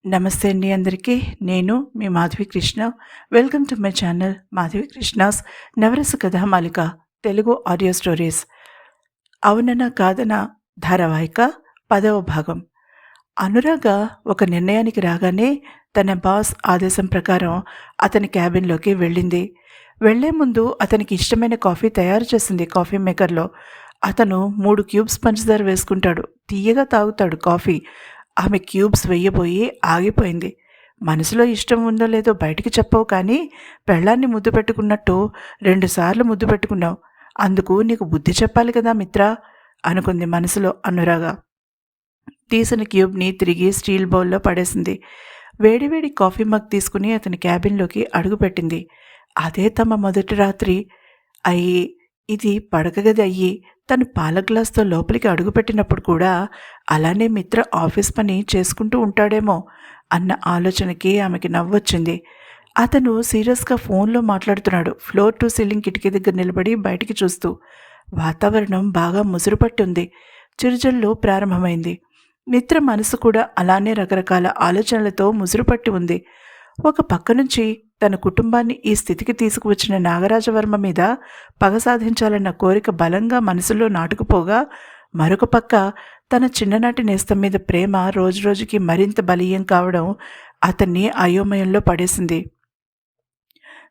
నమస్తే అండి అందరికీ. నేను మీ Madhavi Krishna. Welcome to my channel Madhavi కృష్ణాస్ నవరస కథామాలిక తెలుగు ఆడియో స్టోరీస్. అవుననా కాదనా ధారావాహిక 10వ భాగం. అనురాగ ఒక నిర్ణయానికి రాగానే తన బాస్ ఆదేశం ప్రకారం అతని క్యాబిన్లోకి వెళ్ళింది. వెళ్లే ముందు అతనికి ఇష్టమైన కాఫీ తయారు చేసింది కాఫీ మేకర్లో. అతను 3 క్యూబ్స్ పంచదార వేసుకుంటాడు. తీయగా తాగుతాడు కాఫీ. ఆమె క్యూబ్స్ వెయ్యబోయి ఆగిపోయింది. మనసులో ఇష్టం ఉందో లేదో బయటికి చెప్పవు, కానీ పెళ్ళాన్ని ముద్దు పెట్టుకున్నట్టు 2 సార్లు ముద్దు పెట్టుకున్నావు. అందుకు నీకు బుద్ధి చెప్పాలి కదా మిత్రా అనుకుంది మనసులో అనురాగ. తీసిన క్యూబ్ని తిరిగి స్టీల్ బౌల్లో పడేసింది. వేడివేడి కాఫీ మగ్ తీసుకుని అతని క్యాబిన్లోకి అడుగుపెట్టింది. అదే తమ మొదటి రాత్రి అయ్యి, ఇది పడక గది అయ్యి తను పాల గ్లాస్తో లోపలికి అడుగుపెట్టినప్పుడు కూడా అలానే మిత్ర ఆఫీస్ పని చేసుకుంటూ ఉంటాడేమో అన్న ఆలోచనకి ఆమెకి నవ్వొచ్చింది. అతను సీరియస్గా ఫోన్లో మాట్లాడుతున్నాడు. ఫ్లోర్ టు సీలింగ్ కిటికీ దగ్గర నిలబడి బయటికి చూస్తూ. వాతావరణం బాగా ముసురుపట్టి ఉంది. చిరుజల్లు ప్రారంభమైంది. మిత్ర మనసు కూడా అలానే రకరకాల ఆలోచనలతో ముసురుపట్టి ఉంది. ఒక పక్క నుంచి తన కుటుంబాన్ని ఈ స్థితికి తీసుకువచ్చిన నాగరాజవర్మ మీద పగ సాధించాలన్న కోరిక బలంగా మనసులో నాటుకుపోగా, మరొక పక్క తన చిన్ననాటి నేస్తం మీద ప్రేమ రోజురోజుకి మరింత బలీయం కావడం అతన్ని అయోమయంలో పడేసింది.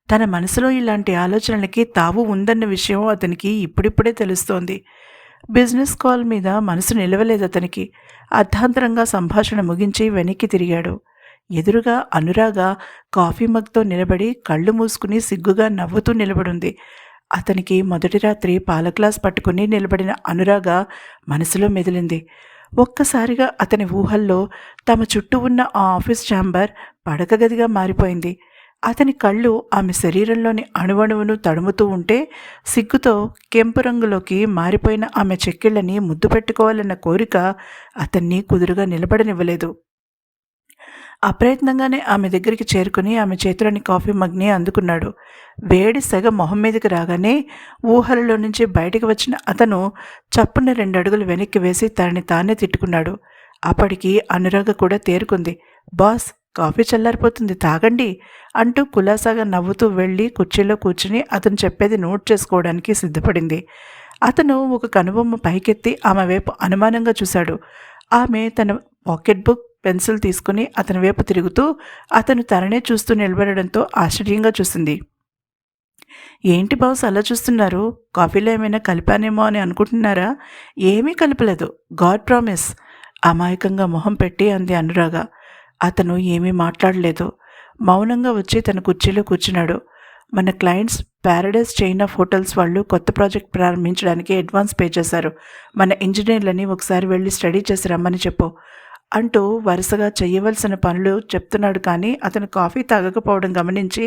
తన మనసులో ఇలాంటి ఆలోచనలకి తావు ఉందన్న విషయం అతనికి ఇప్పుడిప్పుడే తెలుస్తోంది. బిజినెస్ కాల్ మీద మనసు నిలవలేదు అతనికి. అర్ధాంతరంగా సంభాషణ ముగించి వెనక్కి తిరిగాడు. ఎదురుగా అనురాగ కాఫీ మగ్తో నిలబడి కళ్ళు మూసుకుని సిగ్గుగా నవ్వుతూ నిలబడింది. అతనికి మొదటి రాత్రి పాల గ్లాస్ పట్టుకుని నిలబడిన అనురాగ మనసులో మెదిలింది. ఒక్కసారిగా అతని ఊహల్లో తమ చుట్టూ ఉన్న ఆ ఆఫీస్ ఛాంబర్ పడక గదిగా మారిపోయింది. అతని కళ్ళు ఆమె శరీరంలోని అణువణువును తడుముతూ ఉంటే సిగ్గుతో కెంపు రంగులోకి మారిపోయిన ఆమె చెక్కిళ్ళని ముద్దు పెట్టుకోవాలన్న కోరిక అతన్ని కుదురుగా నిలబడనివ్వలేదు. అప్రయత్నంగానే ఆమె దగ్గరికి చేరుకుని ఆమె చేతిలోని కాఫీ మగ్ని అందుకున్నాడు. వేడి సెగ మొహం మీదకి రాగానే ఊహలలో నుంచి బయటికి వచ్చిన అతను చప్పున 2 అడుగులు వెనక్కి వేసి తనని తానే తిట్టుకున్నాడు. అప్పటికి అనురాగ కూడా తేరుకుంది. బాస్, కాఫీ చల్లారిపోతుంది, తాగండి అంటూ కులాసాగా నవ్వుతూ వెళ్ళి కుర్చీలో కూర్చుని అతను చెప్పేది నోట్ చేసుకోవడానికి సిద్ధపడింది. అతను ఒక కనుబొమ్మ పైకెత్తి ఆమె వైపు అనుమానంగా చూశాడు. ఆమె తన పాకెట్ బుక్, పెన్సిల్ తీసుకుని అతని వైపు తిరుగుతూ అతను తననే చూస్తూ నిలబడడంతో ఆశ్చర్యంగా చూసింది. ఏంటి బాస్ అలా చూస్తున్నారు? కాఫీలో ఏమైనా కలిపానేమో అని అనుకుంటున్నారా? ఏమీ కలపలేదు, గాడ్ ప్రామిస్ అమాయకంగా మొహం పెట్టి అంది అనురాగ. అతను ఏమీ మాట్లాడలేదు. మౌనంగా వచ్చి తన కుర్చీలో కూర్చున్నాడు. మన clients Paradise chain of hotels వాళ్ళు కొత్త ప్రాజెక్ట్ ప్రారంభించడానికి అడ్వాన్స్ పే చేశారు. మన ఇంజనీర్లని ఒకసారి వెళ్ళి స్టడీ చేసి రమ్మని చెప్పు అంటూ వరుసగా చేయవలసిన పనులు చెప్తున్నాడు. కానీ అతను కాఫీ తాగకపోవడం గమనించి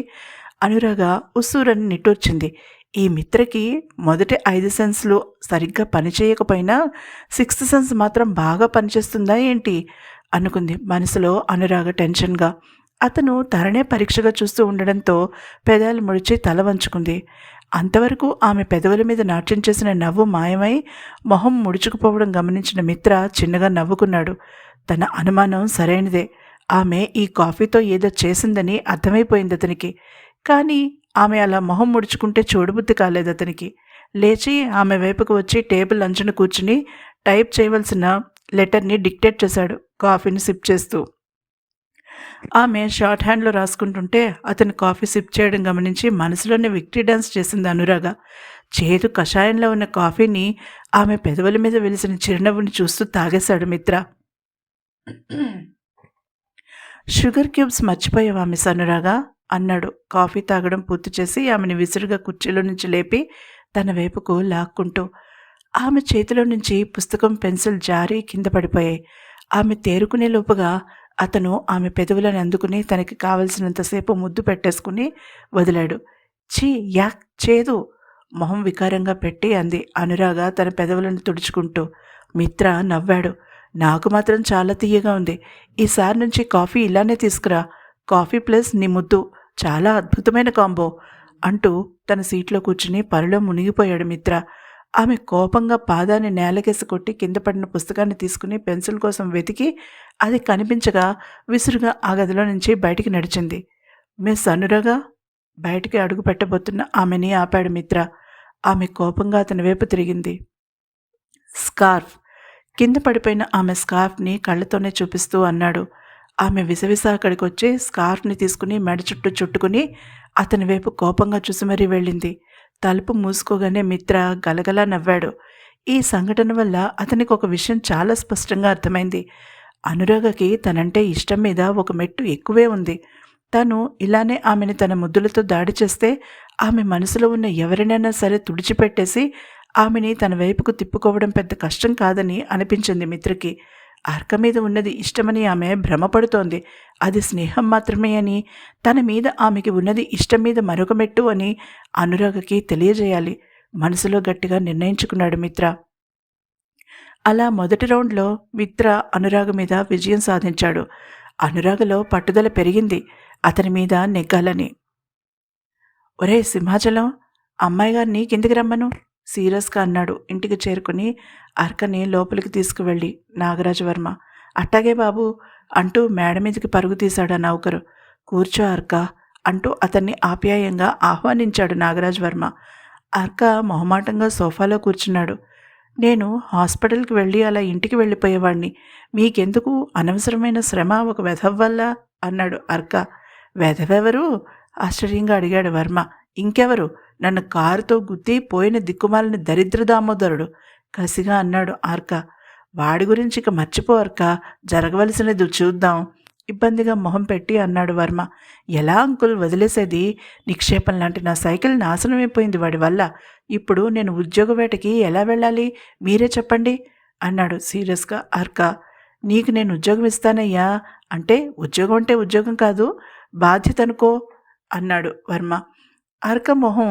అనురాగ ఉస్సూరని నిట్టూర్చింది. ఈ మిత్రకి మొదటి 5 సెన్స్లు సరిగ్గా పనిచేయకపోయినా 6th సెన్స్ మాత్రం బాగా పనిచేస్తుందా ఏంటి అనుకుంది మనసులో అనురాగ టెన్షన్గా. అతను తననే పరీక్షగా చూస్తూ ఉండడంతో పెదాలు ముడిచి తల వంచుకుంది. అంతవరకు ఆమె పెదవుల మీద నాట్యం చేసిన నవ్వు మాయమై మొహం ముడుచుకుపోవడం గమనించిన మిత్ర చిన్నగా నవ్వుకున్నాడు. తన అనుమానం సరైనదే. ఆమె ఈ కాఫీతో ఏదో చేసిందని అర్థమైపోయింది అతనికి. కానీ ఆమె అలా మొహం ముడుచుకుంటే చూడబుద్ధి కాలేదు అతనికి. లేచి ఆమె వైపుకు వచ్చి టేబుల్ అంచున కూర్చుని టైప్ చేయవలసిన లెటర్ని డిక్టేట్ చేశాడు కాఫీని సిప్ చేస్తూ. ఆమె షార్ట్ హ్యాండ్లో రాసుకుంటుంటే అతను కాఫీ సిప్ చేయడం గమనించి మనసులోనే విక్టరీ డాన్స్ చేసింది అనురాగ. చేదు కషాయంలో ఉన్న కాఫీని ఆమె పెదవుల మీద వెలిసిన చిరునవ్వుని చూస్తూ తాగేశాడు మిత్ర. షుగర్ క్యూబ్స్ మర్చిపోయావా మిస్ అనురాగ అన్నాడు కాఫీ తాగడం పూర్తి చేసి ఆమెను విసురుగా కుర్చీలో నుంచి లేపి తన వైపుకు లాక్కుంటూ. ఆమె చేతిలో నుంచి పుస్తకం, పెన్సిల్ జారి కింద పడిపోయాయి. ఆమె తేరుకునే లోపుగా అతను ఆమె పెదవులను అందుకుని తనకి కావలసినంతసేపు ముద్దు పెట్టేసుకుని వదిలాడు. ఛీ, యాక్, చేదు మొహం వికారంగా పెట్టి అంది అనురాగ తన పెదవులను తుడుచుకుంటూ. మిత్ర నవ్వాడు. నాకు మాత్రం చాలా తీయగా ఉంది. ఈసారి నుంచి కాఫీ ఇలానే తీసుకురా. కాఫీ ప్లస్ నీ ముద్దు చాలా అద్భుతమైన కాంబో అంటూ తన సీట్లో కూర్చుని పనిలో మునిగిపోయాడు మిత్ర. ఆమె కోపంగా పాదాన్ని నేలకేసి కొట్టి కింద పడిన పుస్తకాన్ని తీసుకుని పెన్సిల్ కోసం వెతికి అది కనిపించగా విసురుగా ఆ గదిలో నుంచి బయటికి నడిచింది. మిస్ అనురాగ, బయటికి అడుగు పెట్టబోతున్న ఆమెని ఆపాడు మిత్ర. ఆమె కోపంగా అతని వైపు తిరిగింది. స్కార్ఫ్ కింద పడిపోయిన ఆమె స్కార్ఫ్ని కళ్ళతోనే చూపిస్తూ అన్నాడు. ఆమె విసవిస అక్కడికొచ్చి స్కార్ఫ్ని తీసుకుని మెడ చుట్టూ చుట్టుకుని అతని వైపు కోపంగా చూసి మరీ వెళ్ళింది. తలుపు మూసుకోగానే మిత్ర గలగలా నవ్వాడు. ఈ సంఘటన వల్ల అతనికి ఒక విషయం చాలా స్పష్టంగా అర్థమైంది. అనురాగకి తనంటే ఇష్టం మీద ఒక మెట్టు ఎక్కువే ఉంది. తను ఇలానే ఆమెని తన ముద్దులతో దాడి చేస్తే ఆమె మనసులో ఉన్న ఎవరినైనా సరే తుడిచిపెట్టేసి ఆమెని తన వైపుకు తిప్పుకోవడం పెద్ద కష్టం కాదని అనిపించింది మిత్రకి. అర్క మీద ఉన్నది ఇష్టమని ఆమె భ్రమపడుతోంది. అది స్నేహం మాత్రమే అని, తన మీద ఆమెకి ఉన్నది ఇష్టం మీద మరొక మెట్టు అని అనురాగకి తెలియజేయాలి. మనసులో గట్టిగా నిర్ణయించుకున్నాడు మిత్ర. అలా మొదటి రౌండ్లో మిత్ర అనురాగ మీద విజయం సాధించాడు. అనురాగలో పట్టుదల పెరిగింది అతని మీద నెగ్గాలని. ఒరే సింహాచలం, అమ్మాయి గారిని కిందికి రమ్మను సీరియస్గా అన్నాడు ఇంటికి చేరుకుని అర్కని లోపలికి తీసుకువెళ్ళి నాగరాజవర్మ. అట్టాగే బాబు అంటూ మేడ మీదకి పరుగు తీశాడు ఆ నౌకరు. కూర్చో అర్క అంటూ అతన్ని ఆప్యాయంగా ఆహ్వానించాడు నాగరాజవర్మ. అర్క మొహమాటంగా సోఫాలో కూర్చున్నాడు. నేను హాస్పిటల్కి వెళ్ళి అలా ఇంటికి వెళ్ళిపోయేవాణ్ణి, మీకెందుకు అనవసరమైన శ్రమ ఒక వెధవ వల్ల అన్నాడు అర్క. వెధవెవరు ఆశ్చర్యంగా అడిగాడు వర్మ. ఇంకెవరు, నన్ను కారుతో గుద్ది పోయిన దిక్కుమాలిన దరిద్ర దామోదరుడు కసిగా అన్నాడు అర్క. వాడి గురించి ఇక మర్చిపో అర్క, జరగవలసినది చూద్దాం ఇబ్బందిగా మొహం పెట్టి అన్నాడు వర్మ. ఎలా అంకుల్ వదిలేసేది, నిక్షేపం లాంటి నా సైకిల్ నాశనమైపోయింది వాడి వల్ల. ఇప్పుడు నేను ఉద్యోగ వేటకి ఎలా వెళ్ళాలి మీరే చెప్పండి అన్నాడు సీరియస్గా అర్క. నీకు నేను ఉద్యోగం ఇస్తానయ్యా అంటే ఉద్యోగం అంటే ఉద్యోగం కాదు, బాధ్యత అనుకో అన్నాడు వర్మ. అర్క మొహం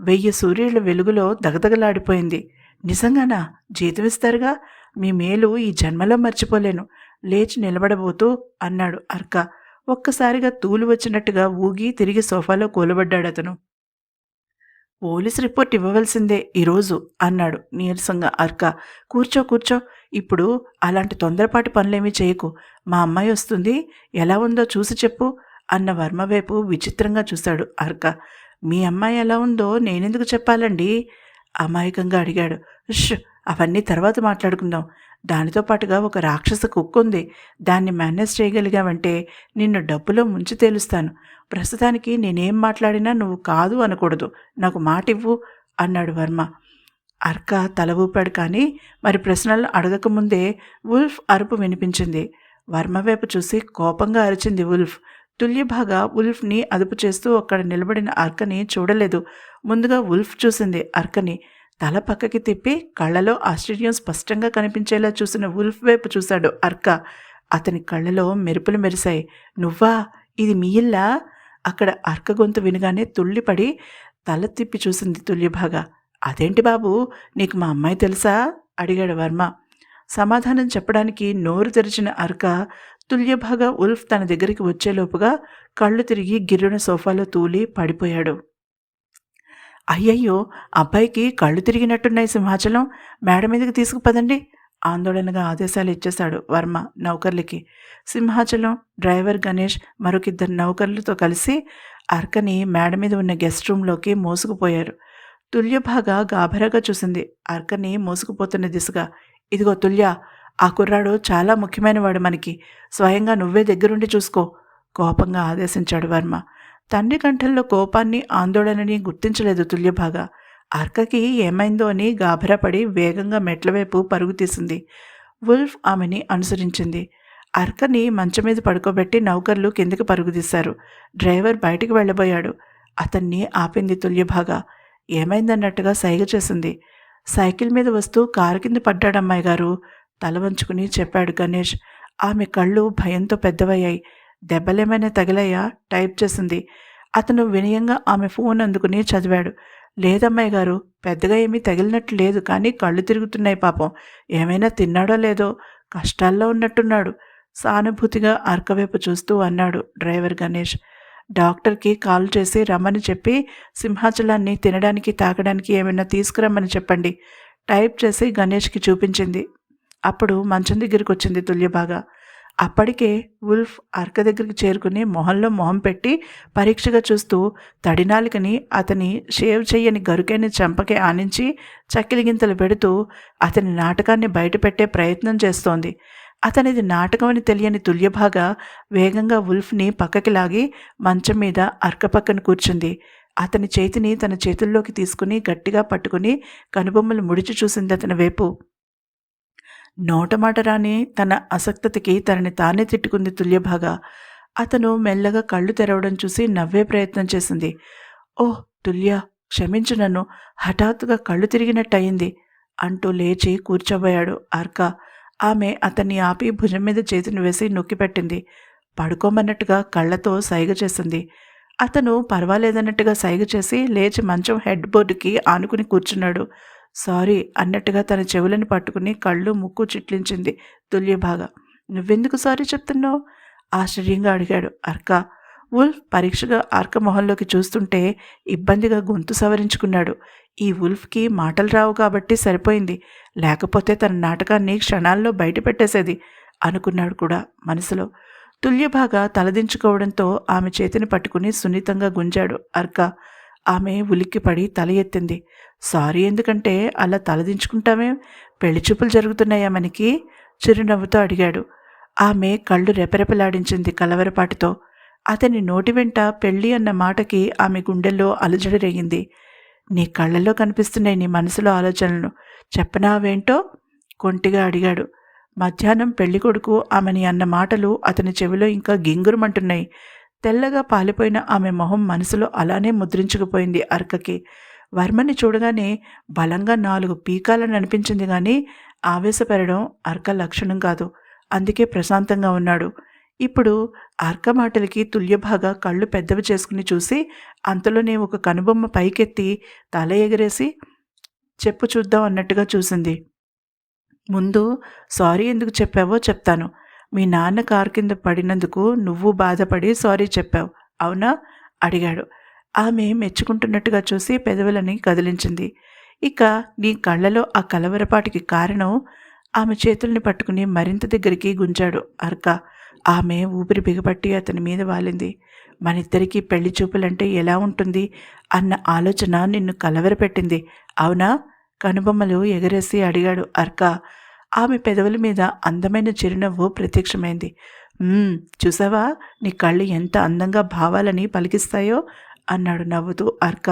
1000 సూర్యుల వెలుగులో దగదగలాడిపోయింది. నిజంగానా, జీతం ఇస్తారుగా, మీ మేలు ఈ జన్మలో మర్చిపోలేను లేచి నిలబడబోతూ అన్నాడు అర్క. ఒక్కసారిగా తూలు వచ్చినట్టుగా ఊగి తిరిగి సోఫాలో కూలబడ్డాడు అతను. పోలీస్ రిపోర్ట్ ఇవ్వవలసిందే ఈరోజు అన్నాడు నీరసంగా అర్క. కూర్చో కూర్చో, ఇప్పుడు అలాంటి తొందరపాటి పనులేమీ చేయకు, మా అమ్మాయి వస్తుంది, ఎలా ఉందో చూసి చెప్పు అన్న వర్మ వైపు విచిత్రంగా చూశాడు అర్క. మీ అమ్మాయి ఎలా ఉందో నేనెందుకు చెప్పాలండి అమాయకంగా అడిగాడు. అవన్నీ తర్వాత మాట్లాడుకుందాం. దానితో పాటుగా ఒక రాక్షస కుక్క ఉంది, దాన్ని మేనేజ్ చేయగలిగావంటే నిన్ను డబ్బులో ముంచి తేలుస్తాను. ప్రస్తుతానికి నేనేం మాట్లాడినా నువ్వు కాదు అనకూడదు, నాకు మాట ఇవ్వు అన్నాడు వర్మ. అర్క తల ఊపాడు కానీ మరి ప్రశ్నలు అడగకముందే వుల్ఫ్ అరుపు వినిపించింది. వర్మ వైపు చూసి కోపంగా అరిచింది వుల్ఫ్. తుల్యభాగా వుల్ఫ్ని అదుపు చేస్తూ అక్కడ నిలబడిన అర్కని చూడలేదు. ముందుగా వుల్ఫ్ చూసింది అర్కని. తల పక్కకి తిప్పి కళ్ళలో ఆశ్చర్యం స్పష్టంగా కనిపించేలా చూసిన వుల్ఫ్ వైపు చూశాడు అర్క. అతని కళ్ళలో మెరుపులు మెరిశాయి. నువ్వా, ఇది మీ ఇల్లా? అక్కడ అర్క గొంతు వినగానే తుళ్ళిపడి తల తిప్పి చూసింది తుల్యభాగా. అదేంటి బాబు, నీకు మా అమ్మాయి తెలుసా అడిగాడు వర్మ. సమాధానం చెప్పడానికి నోరు తెరిచిన అర్క తుల్యభాగా వుల్ఫ్ తన దగ్గరికి వచ్చేలోపుగా కళ్ళు తిరిగి గిర్రున సోఫాలో తూలి పడిపోయాడు. అయ్యయ్యో, అబ్బాయికి కళ్ళు తిరిగినట్టున్నాయి సింహాచలం, మేడ మీదకి తీసుకుపదండి ఆందోళనగా ఆదేశాలు ఇచ్చేశాడు వర్మ నౌకర్లకి. సింహాచలం, డ్రైవర్ గణేష్ మరొకిద్దరు నౌకర్లతో కలిసి అర్కని మేడ మీద ఉన్న గెస్ట్ రూమ్లోకి మోసుకుపోయారు. తుల్యభాగా గాభరాగా చూసింది అర్కని మోసుకుపోతున్న దిశగా. ఇదిగో తుల్య, ఆ కుర్రాడు చాలా ముఖ్యమైనవాడు మనకి, స్వయంగా నువ్వే దగ్గరుండి చూసుకో కోపంగా ఆదేశించాడు వర్మ. తండ్రి కంఠంలో కోపాన్ని ఆందోళనని గుర్తించలేదు తుల్యభాగా. అర్కకి ఏమైందో అని గాభరాపడి వేగంగా మెట్ల వైపు పరుగు తీసింది. వుల్ఫ్ ఆమెని అనుసరించింది. అర్కని మంచం మీద పడుకోబెట్టి నౌకర్లు కిందకి పరుగు తీశారు. డ్రైవర్ బయటికి వెళ్ళబోయాడు. అతన్ని ఆపింది తుల్యభాగా. ఏమైందన్నట్టుగా సైగ చేసింది. సైకిల్ మీద వస్తూ కారు కింద పడ్డాడమ్మాయి గారు తల వంచుకుని చెప్పాడు గణేష్. ఆమె కళ్ళు భయంతో పెద్దవయ్యాయి. దెబ్బలేమైనా తగిలాయా టైప్ చేసింది. అతను వినయంగా ఆమె ఫోన్ అందుకుని చదివాడు. లేదమ్మాయి గారు, పెద్దగా ఏమీ తగిలినట్లు లేదు, కానీ కళ్ళు తిరుగుతున్నాయి పాపం, ఏమైనా తిన్నాడో లేదో, కష్టాల్లో ఉన్నట్టున్నాడు సానుభూతిగా అర్క వైపు చూస్తూ అన్నాడు డ్రైవర్ గణేష్. డాక్టర్కి కాల్ చేసి రమ్మని చెప్పి సింహాచలాన్ని తినడానికి తాగడానికి ఏమైనా తీసుకురమ్మని చెప్పండి టైప్ చేసి గణేష్కి చూపించింది. అప్పుడు మంచం దగ్గరికి వచ్చింది తుల్యభాగా. అప్పటికే వుల్ఫ్ అర్క దగ్గరికి చేరుకుని మొహంలో మొహం పెట్టి పరీక్షగా చూస్తూ తడినాలికని అతని షేవ్ చెయ్యని గరుకైన చెంపకి ఆనించి చక్కిలిగింతలు పెడుతూ అతని నాటకాన్ని బయటపెట్టే ప్రయత్నం చేస్తోంది. అతనిది నాటకమని తెలియని తుల్యభాగ వేగంగా వుల్ఫ్ని పక్కకి లాగి మంచం మీద అర్క పక్కన కూర్చుంది. అతని చేతిని తన చేతుల్లోకి తీసుకుని గట్టిగా పట్టుకుని కనుబొమ్మలు ముడిచి చూసింది అతని వైపు. నోటమాట రాని తన అసక్తతకి తనని తానే తిట్టుకుంది తుల్యభాగ. అతను మెల్లగా కళ్ళు తెరవడం చూసి నవ్వే ప్రయత్నం చేసింది. ఓహ్ తుల్య, క్షమించు నన్ను, హఠాత్తుగా కళ్ళు తిరిగినట్టయింది అంటూ లేచి కూర్చోబోయాడు అర్క. ఆమె అతన్ని ఆపి భుజం మీద చేతిని వేసి నొక్కిపెట్టింది. పడుకోమన్నట్టుగా కళ్ళతో సైగ చేసింది. అతను పర్వాలేదన్నట్టుగా సైగ చేసి లేచి మంచం హెడ్ బోర్డుకి ఆనుకుని కూర్చున్నాడు. సారీ అన్నట్టుగా తన చెవులను పట్టుకుని కళ్ళు ముక్కు చిట్లించింది తుల్యభాగ. నువ్వెందుకు సారీ చెప్తున్నావు? ఆశ్చర్యంగా అడిగాడు అర్క. వుల్ఫ్ పరీక్షగా అర్క మొహంలోకి చూస్తుంటే ఇబ్బందిగా గొంతు సవరించుకున్నాడు. ఈ వుల్ఫ్కి మాటలు రావు కాబట్టి సరిపోయింది, లేకపోతే తన నాటకాన్ని క్షణాల్లో బయట పెట్టేసేది అనుకున్నాడు కూడా మనసులో. తుల్యభాగ తలదించుకోవడంతో ఆమె చేతిని పట్టుకుని సున్నితంగా గుంజాడు అర్క. ఆమె ఉలిక్కిపడి తల ఎత్తింది. సారీ ఎందుకంటే అలా తలదించుకుంటామే, పెళ్లిచూపులు జరుగుతున్నాయా మనకి? చిరునవ్వుతో అడిగాడు. ఆమె కళ్ళు రెపరెపలాడించింది కలవరపాటుతో. అతని నోటి వెంట పెళ్ళి అన్న మాటకి ఆమె గుండెల్లో అలజడి రేగింది. నీ కళ్ళల్లో కనిపిస్తున్నాయి నీ మనసులో ఆలోచనలు, చెప్పనావేంటో కొంటిగా అడిగాడు. మధ్యాహ్నం పెళ్ళికొడుకు ఆమెని అన్న మాటలు అతని చెవిలో ఇంకా గింగురుమంటున్నాయి. తెల్లగా పాలిపోయిన ఆమె మొహం మనసులో అలానే ముద్రించుకుపోయింది అర్కకి. వర్మని చూడగానే బలంగా 4 పీకాలని అనిపించింది కానీ ఆవేశపెరడం అర్క లక్షణం కాదు. అందుకే ప్రశాంతంగా ఉన్నాడు. ఇప్పుడు అర్క మాటలకి తుల్యభాగ కళ్ళు పెద్దవి చేసుకుని చూసి అంతలోనే ఒక కనుబొమ్మ పైకెత్తి తల ఎగరేసి చెప్పు చూద్దాం అన్నట్టుగా చూసింది. ముందు సారీ ఎందుకు చెప్పావో చెప్తాను. మీ నాన్న కారు కింద పడినందుకు నువ్వు బాధపడి సారీ చెప్పావు, అవునా? అడిగాడు. ఆమె మెచ్చుకుంటున్నట్టుగా చూసి పెదవులని కదిలించింది. ఇక నీ కళ్ళలో ఆ కలవరపాటికి కారణం? ఆమె చేతుల్ని పట్టుకుని మరింత దగ్గరికి గుంజాడు అర్క. ఆమె ఊపిరి బిగపట్టి అతని మీద వాలింది. మనిద్దరికీ పెళ్లి చూపులంటే ఎలా ఉంటుంది అన్న ఆలోచన నిన్ను కలవరపెట్టింది, అవునా? కనుబొమ్మలు ఎగరేసి అడిగాడు అర్క. ఆమె పెదవుల మీద అందమైన చిరునవ్వు ప్రత్యక్షమైంది. చూసావా, నీ కళ్ళు ఎంత అందంగా భావాలని పలికిస్తాయో అన్నాడు నవ్వుతూ అర్క.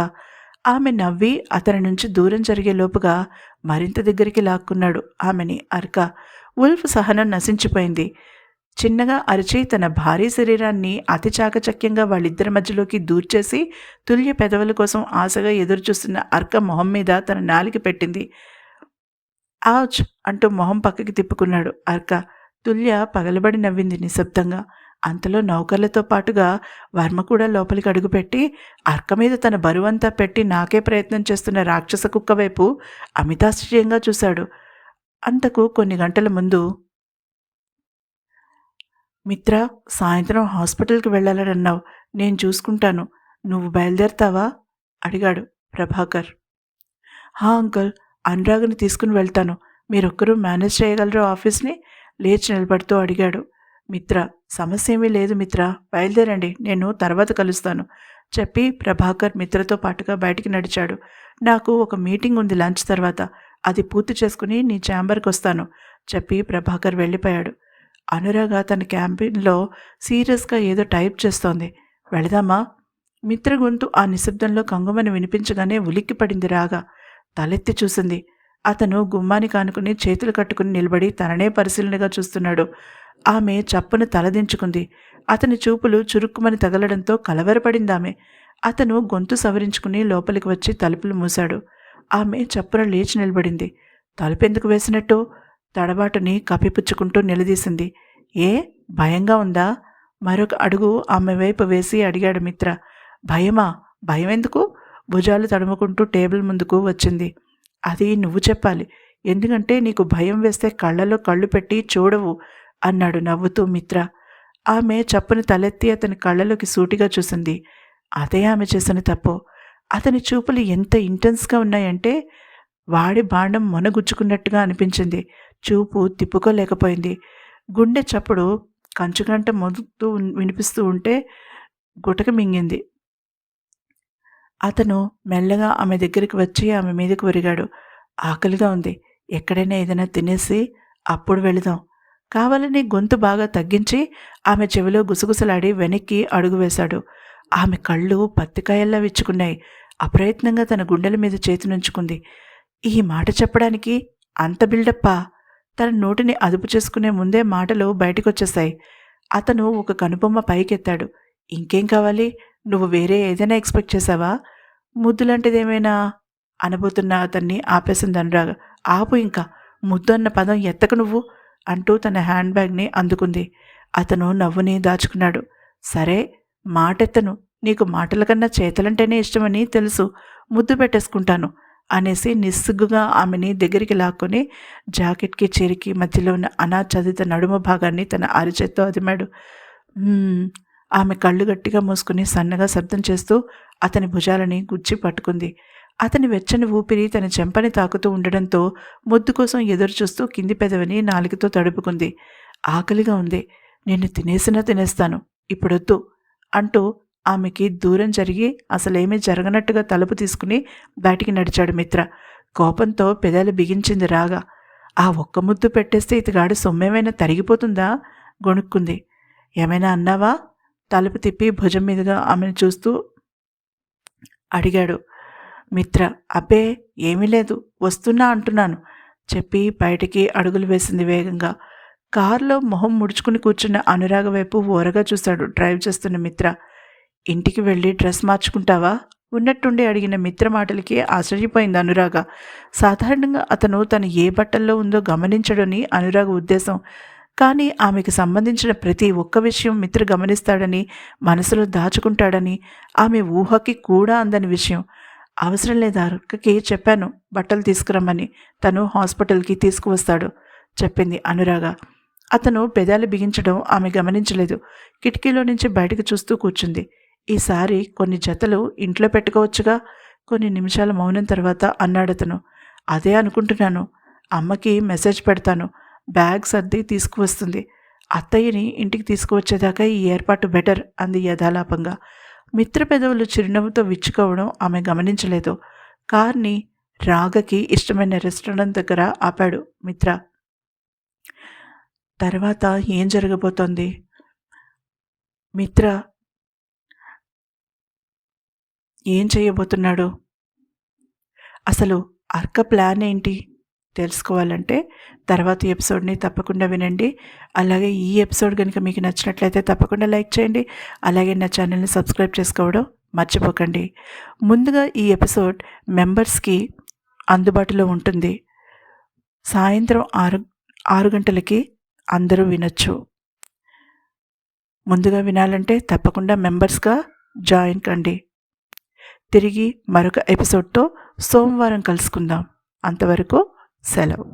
ఆమె నవ్వి అతని నుంచి దూరం జరిగేలోపుగా మరింత దగ్గరికి లాక్కున్నాడు ఆమెని అర్క. వుల్ఫ్ సహనం నశించిపోయింది. చిన్నగా అరిచి తన భారీ శరీరాన్ని అతి చాకచక్యంగా వాళ్ళిద్దరి మధ్యలోకి దూర్చేసి తుల్య పెదవుల కోసం ఆశగా ఎదురుచూస్తున్న అర్క మొహం మీద తన నాలిక పెట్టింది. ఆచ్ అంటూ మొహం పక్కకి తిప్పుకున్నాడు అర్క. తుల్య పగలబడి నవ్వింది నిశ్శబ్దంగా. అంతలో నౌకర్లతో పాటుగా వర్మ కూడా లోపలికి అడుగుపెట్టి అర్క మీద తన బరువంతా పెట్టి నాకే ప్రయత్నం చేస్తున్న రాక్షస కుక్క వైపు అమితాశ్చర్యంగా చూశాడు. అంతకు కొన్ని గంటల ముందు, మిత్ర, సాయంత్రం హాస్పిటల్కి వెళ్ళాలన్నావు, నేను చూసుకుంటాను, నువ్వు బయలుదేరతావా అడిగాడు ప్రభాకర్. హా అంకుల్, అనురాగ్ని తీసుకుని వెళ్తాను, మీరొక్కరూ మేనేజ్ చేయగలరు ఆఫీస్ని? లేచి నిలబడుతూ అడిగాడు. మిత్ర, సమస్య ఏమీ లేదు మిత్ర, బయలుదేరండి, నేను తర్వాత కలుస్తాను చెప్పి ప్రభాకర్ మిత్రతో పాటుగా బయటికి నడిచాడు. నాకు ఒక మీటింగ్ ఉంది లంచ్ తర్వాత, అది పూర్తి చేసుకుని నీ ఛాంబర్కి వస్తాను చెప్పి ప్రభాకర్ వెళ్ళిపోయాడు. అనురాగ తన క్యాంపిన్లో సీరియస్గా ఏదో టైప్ చేస్తోంది. వెళదామా? మిత్ర గొంతు ఆ నిశ్శబ్దంలో కంగుమని వినిపించగానే ఉలిక్కిపడింది రాగా. తలెత్తి చూసింది. అతను గుమ్మానికి ఆనుకుని చేతులు కట్టుకుని నిలబడి తననే పరిశీలనగా చూస్తున్నాడు. ఆమె చప్పున తలదించుకుంది. అతని చూపులు చురుక్కుమని తగలడంతో కలవరపడిందామె. అతను గొంతు సవరించుకుని లోపలికి వచ్చి తలుపులు మూశాడు. ఆమె చప్పున లేచి నిలబడింది. తలుపెందుకు వేసినట్టు తడబాటుని కప్పిపుచ్చుకుంటూ నిలదీసింది. ఏ, భయంగా ఉందా? మరొక అడుగు ఆమె వైపు వేసి అడిగాడు మిత్ర. భయమా? భయమెందుకు? భుజాలు తడుముకుంటూ టేబుల్ ముందుకు వచ్చింది. అది నువ్వు చెప్పాలి, ఎందుకంటే నీకు భయం వేస్తే కళ్ళలో కళ్ళు పెట్టి చూడవు అన్నాడు నవ్వుతూ మిత్ర. ఆమె చప్పున తలెత్తి అతని కళ్ళలోకి సూటిగా చూసింది. అదే ఆమె చేసిన తప్పు. అతని చూపులు ఎంత ఇంటెన్స్గా ఉన్నాయంటే వాడి బాండం మొనగుచ్చుకున్నట్టుగా అనిపించింది. చూపు తిప్పుకోలేకపోయింది. గుండె చప్పుడు కంచుగంట మోగుతూ వినిపిస్తూ ఉంటే గుటక మింగింది. అతను మెల్లగా ఆమె దగ్గరికి వచ్చి ఆమె మీదకి ఒరిగాడు. ఆకలిగా ఉంది. ఎక్కడైనా ఏదైనా తినేసి అప్పుడు వెళుదాం. కావాలని గొంతు బాగా తగ్గించి ఆమె చెవిలో గుసగుసలాడి వెనక్కి అడుగు వేశాడు. ఆమె కళ్ళు పత్తికాయల్లా విచ్చుకున్నాయి. అప్రయత్నంగా తన గుండెల మీద చేతినుంచుకుంది. ఈ మాట చెప్పడానికి అంత బిల్డప్పా? తన నోటిని అదుపు చేసుకునే ముందే మాటలు బయటకొచ్చేశాయి. అతను ఒక కనుబొమ్మ పైకెత్తాడు. ఇంకేం కావాలి? నువ్వు వేరే ఏదైనా ఎక్స్పెక్ట్ చేశావా? ముద్దులాంటిదేమైనా? అనబోతున్న అతన్ని ఆపేసింది అనురాగ. ఆపు ఇంకా, ముద్దు అన్న పదం ఎత్తక నువ్వు అంటూ తన హ్యాండ్ బ్యాగ్ని అందుకుంది. అతను నవ్వుని దాచుకున్నాడు. సరే, మాటెత్తను. నీకు మాటల కన్నా చేతలంటేనే ఇష్టమని తెలుసు. ముద్దు పెట్టేసుకుంటాను అనేసి నిస్సిగ్గుగా ఆమెని దగ్గరికి లాక్కొని జాకెట్కి చీరకి మధ్యలో ఉన్న అనాచ్ఛాదిత నడుమ భాగాన్ని తన అరిచేత్తో అదిమాడు. ఆమె కళ్ళు గట్టిగా మూసుకుని సన్నగా శబ్దం చేస్తూ అతని భుజాలని గుచ్చి పట్టుకుంది. అతని వెచ్చని ఊపిరి తన చెంపని తాకుతూ ఉండడంతో ముద్దు కోసం ఎదురు చూస్తూ కింది పెదవిని నాలుకతో తడుపుకుంది. ఆకలిగా ఉంది. నిన్ను తినేసినా తినేస్తాను, ఇప్పుడొద్దు అంటూ ఆమెకి దూరం జరిగి అసలేమీ జరగనట్టుగా తలుపు తీసుకుని బయటికి నడిచాడు మిత్ర. కోపంతో పెదాలు బిగించింది రాగా. ఆ ఒక్క ముద్దు పెట్టేస్తే ఇతగాడి సొమ్మేమైనా తరిగిపోతుందా? గొణుక్కుంది. ఏమైనా అన్నావా? తలుపు తిప్పి భుజం మీదుగా ఆమెను చూస్తూ అడిగాడు మిత్ర. అబ్బే, ఏమీ లేదు, వస్తున్నా అంటున్నాను చెప్పి బయటికి అడుగులు వేసింది వేగంగా. కారులో మొహం ముడుచుకుని కూర్చున్న అనురాగ వైపు ఓరగా చూశాడు డ్రైవ్ చేస్తున్న మిత్ర. ఇంటికి వెళ్ళి డ్రెస్ మార్చుకుంటావా? ఉన్నట్టుండి అడిగిన మిత్ర మాటలకి ఆశ్చర్యపోయింది అనురాగ. సాధారణంగా అతను తను ఏ బట్టల్లో ఉందో గమనించడని అనురాగ ఉద్దేశం. కానీ ఆమెకు సంబంధించిన ప్రతి ఒక్క విషయం మిత్ర గమనిస్తాడని, మనసులో దాచుకుంటాడని ఆమె ఊహకి కూడా అందని విషయం. అవసరం లేదు, అక్కకి చెప్పాను బట్టలు తీసుకురమ్మని. తను హాస్పిటల్కి తీసుకువస్తాడు చెప్పింది అనురాగ. అతను పెదాలు బిగించడం ఆమె గమనించలేదు. కిటికీలో నుంచి బయటకు చూస్తూ కూర్చుంది. ఈసారి కొన్ని జతలు ఇంట్లో పెట్టుకోవచ్చుగా. కొన్ని నిమిషాల మౌనం తర్వాత అన్నాడతను. అదే అనుకుంటున్నాను. అమ్మకి మెసేజ్ పెడతాను, బ్యాగ్ సర్ది తీసుకువస్తుంది. అత్తయ్యని ఇంటికి తీసుకువచ్చేదాకా ఈ ఏర్పాటు బెటర్ అంది యథాలాపంగా. మిత్ర పెదవులు చిరునవ్వుతో విచ్చుకోవడం ఆమె గమనించలేదు. కార్ని రాగకి ఇష్టమైన రెస్టారెంట్ దగ్గర ఆపాడు మిత్ర. తర్వాత ఏం జరగబోతోంది? మిత్ర ఏం చేయబోతున్నాడు? అసలు అర్క ప్లాన్ ఏంటి? తెలుసుకోవాలంటే తర్వాత ఎపిసోడ్ని తప్పకుండా వినండి. అలాగే ఈ ఎపిసోడ్ కనుక మీకు నచ్చినట్లయితే తప్పకుండా లైక్ చేయండి. అలాగే నా ఛానల్ని సబ్స్క్రైబ్ చేసుకోవడం మర్చిపోకండి. ముందుగా ఈ ఎపిసోడ్ మెంబర్స్కి అందుబాటులో ఉంటుంది. సాయంత్రం 6 గంటలకి అందరూ వినొచ్చు. ముందుగా వినాలంటే తప్పకుండా మెంబర్స్గా జాయిన్ కండి. తిరిగి మరొక ఎపిసోడ్తో సోమవారం కలుసుకుందాం. అంతవరకు సెలవు.